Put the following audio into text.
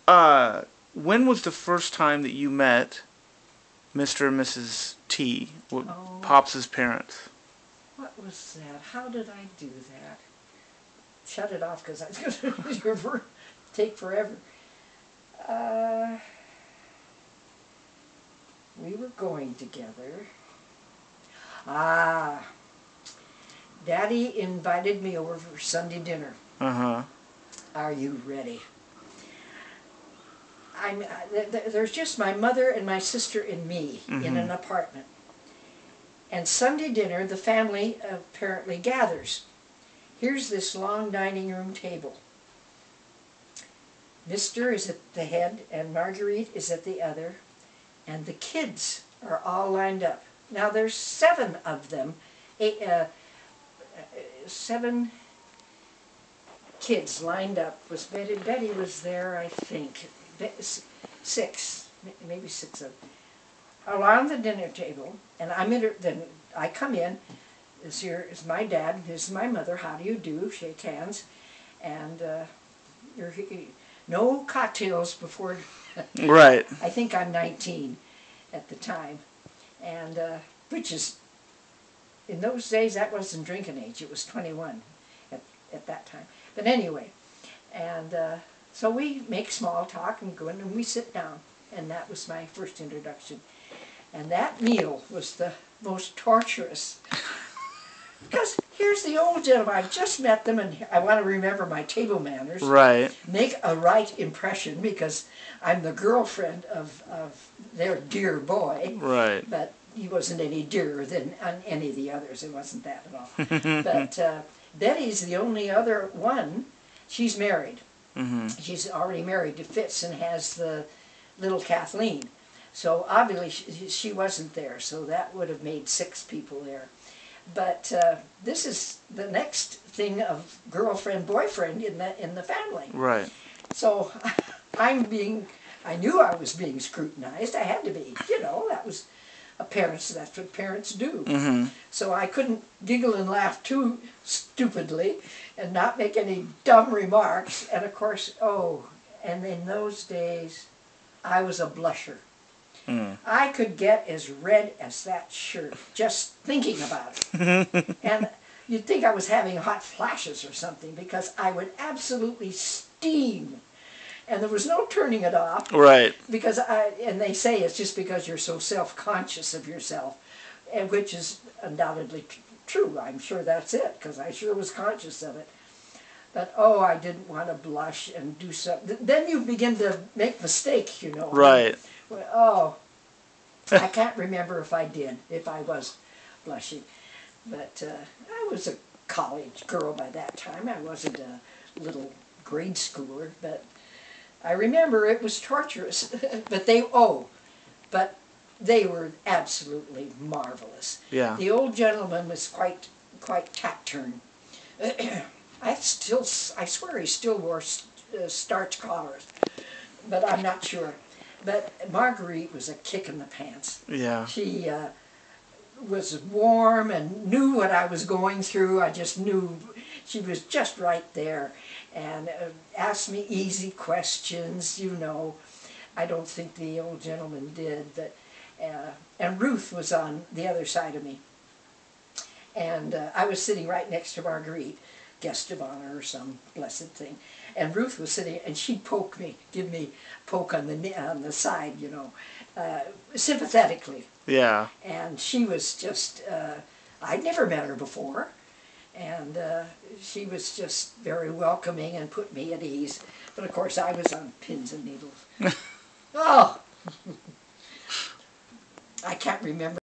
uh, when was the first time that you met Mr. and Mrs. T, Oh, Pops's parents? what was that? How did I do that? Shut it off because I was going to take forever. We were going together. Ah, Daddy invited me over for Sunday dinner. Uh-huh. Are you ready? There's just my mother and my sister and me in an apartment. And Sunday dinner, the family apparently gathers. Here's this long dining room table. Mr. is at the head and Marguerite is at the other. And the kids are all lined up. Now there's 7 of them. 7 kids lined up. Betty was there, I think. 6, maybe 6 of them. Around the dinner table, and then I come in. Here is my dad. This is my mother. How do you do? Shake hands, and no cocktails before. Right. I think I'm 19 at the time, and which is in those days that wasn't drinking age. It was 21 at that time. But anyway, and so we make small talk and go in and we sit down, and that was my first introduction. And that meal was the most torturous. Because here's the old gentleman, I've just met them and I want to remember my table manners. Right. Make a right impression because I'm the girlfriend of their dear boy. Right. But he wasn't any dearer than any of the others. It wasn't that at all. But Betty's the only other one. She's married. She's already married to Fitz and has the little Kathleen. So obviously she wasn't there, so that would have made 6 people there. But this is the next thing of girlfriend-boyfriend in the family. Right. So I knew I was being scrutinized. I had to be, that was that's what parents do. So I couldn't giggle and laugh too stupidly and not make any dumb remarks. And of course, and in those days, I was a blusher. I could get as red as that shirt just thinking about it. And you'd think I was having hot flashes or something because I would absolutely steam. And there was no turning it off. Right. Because and they say it's just because you're so self-conscious of yourself, and which is undoubtedly true. I'm sure that's it, because I sure was conscious of it. But I didn't want to blush and do something. Then you begin to make mistakes, Right. I can't remember if I was blushing. But I was a college girl by that time. I wasn't a little grade schooler, but I remember it was torturous. But they were absolutely marvelous. Yeah. The old gentleman was quite taciturn. I swear he still wore starch collars, but I'm not sure. But Marguerite was a kick in the pants. Yeah. She was warm and knew what I was going through. I just knew she was just right there, and asked me easy questions. I don't think the old gentleman did, but and Ruth was on the other side of me, and I was sitting right next to Marguerite, guest of honor or some blessed thing. And Ruth was sitting, and she'd give me a poke on the side, sympathetically. Yeah. And she was just, I'd never met her before, and she was just very welcoming and put me at ease. But of course I was on pins and needles. I can't remember.